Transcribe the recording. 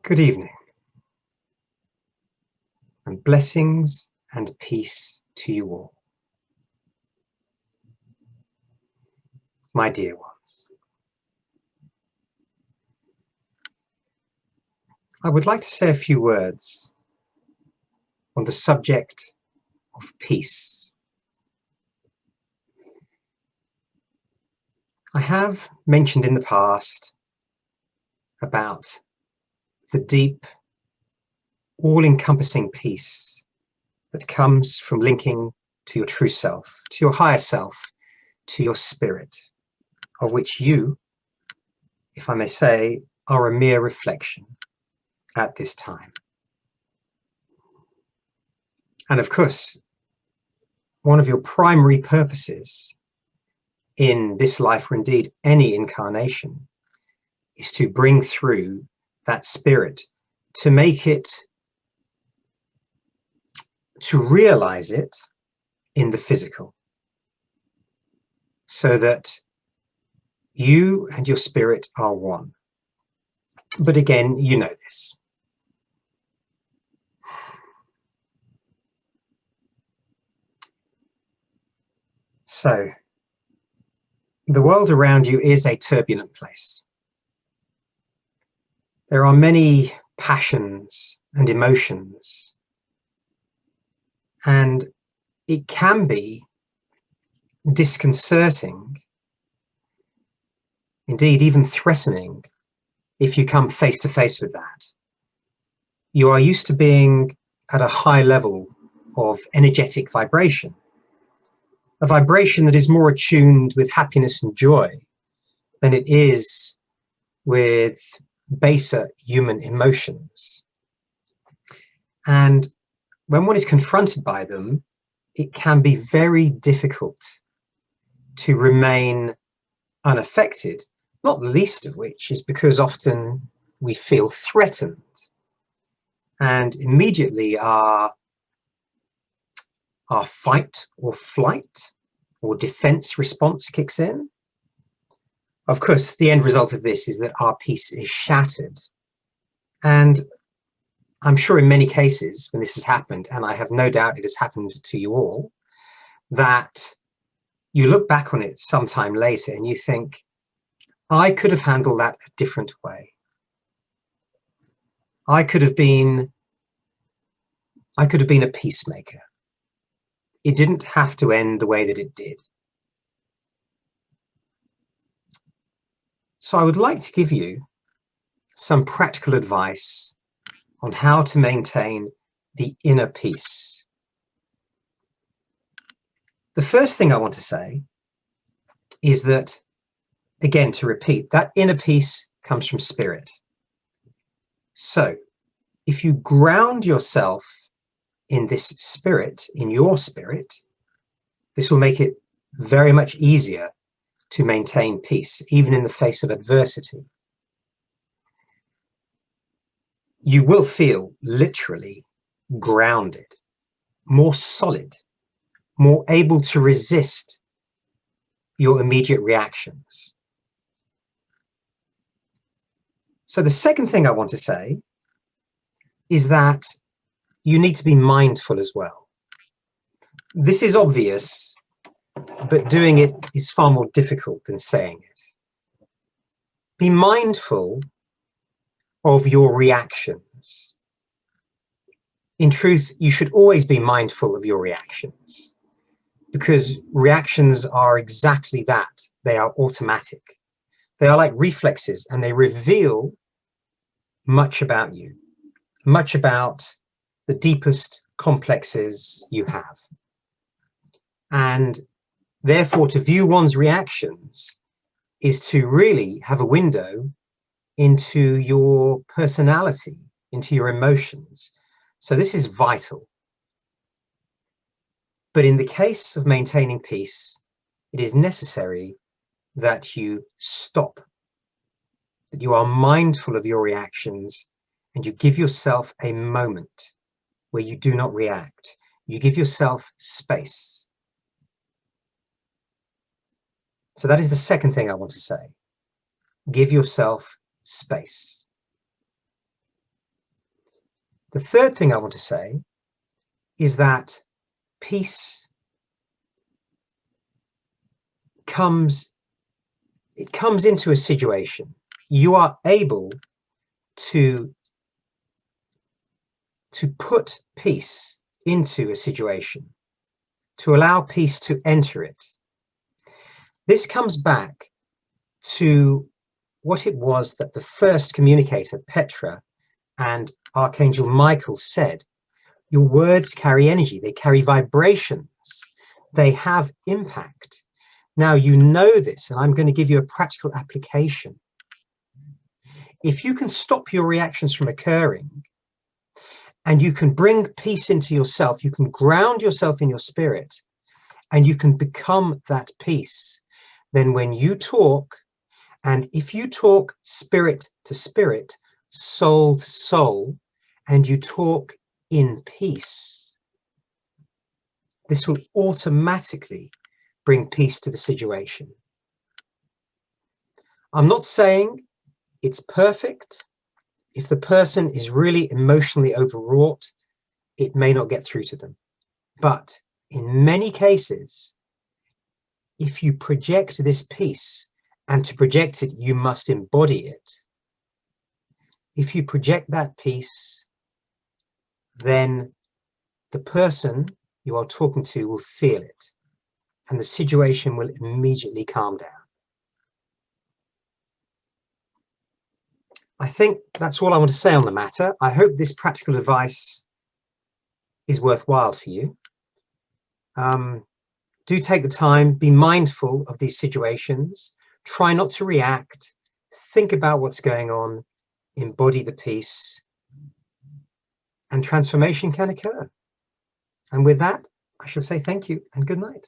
Good evening, and blessings and peace to you all. My dear ones, I would like to say a few words on the subject of peace. I have mentioned in the past about the deep, all-encompassing peace that comes from linking to your true self, to your higher self, to your spirit, of which you, if I may say, are a mere reflection at this time. And of course, one of your primary purposes in this life, or indeed any incarnation, is to bring through that spirit, to make it, to realize it in the physical, so that you and your spirit are one. But again, you know this. So, the world around you is a turbulent place. There are many passions and emotions, and it can be disconcerting, indeed even threatening, if you come face to face with that. You are used to being at a high level of energetic vibration, a vibration that is more attuned with happiness and joy than it is with baser human emotions. And when one is confronted by them, it can be very difficult to remain unaffected, not the least of which is because often we feel threatened, and immediately our fight or flight or defense response kicks in. Of course, the end result of this is that our peace is shattered. And I'm sure in many cases when this has happened, and I have no doubt it has happened to you all, that you look back on it sometime later and you think, I could have handled that a different way. I could have been a peacemaker. It didn't have to end the way that it did. So I would like to give you some practical advice on how to maintain the inner peace. The first thing I want to say is that, again, to repeat, that inner peace comes from spirit. So if you ground yourself in this spirit, in your spirit, this will make it very much easier to maintain peace, even in the face of adversity. You will feel literally grounded, more solid, more able to resist your immediate reactions. So the second thing I want to say is that you need to be mindful as well. This is obvious, but doing it is far more difficult than saying it. Be mindful of your reactions. In truth, you should always be mindful of your reactions, because reactions are exactly that. They are automatic. They are like reflexes, and they reveal much about you, much about the deepest complexes you have. And therefore, to view one's reactions is to really have a window into your personality, into your emotions. So this is vital. But in the case of maintaining peace, it is necessary that you stop, that you are mindful of your reactions, and you give yourself a moment where you do not react. You give yourself space. So that is the second thing I want to say. Give yourself space. The third thing I want to say is that peace comes into a situation. You are able to put peace into a situation, to allow peace to enter it. This comes back to what it was that the first communicator, Petra, and Archangel Michael said. Your words carry energy, they carry vibrations, they have impact. Now you know this, and I'm going to give you a practical application. If you can stop your reactions from occurring, and you can bring peace into yourself, you can ground yourself in your spirit, and you can become that peace, then when you talk, and if you talk spirit to spirit, soul to soul, and you talk in peace, this will automatically bring peace to the situation. I'm not saying it's perfect. If the person is really emotionally overwrought, it may not get through to them. But in many cases, if you project this peace, and to project it, you must embody it. If you project that peace, then the person you are talking to will feel it, and the situation will immediately calm down. I think that's all I want to say on the matter. I hope this practical advice is worthwhile for you. Do take the time, be mindful of these situations, try not to react, think about what's going on, embody the peace, and transformation can occur. And with that, I shall say thank you and good night.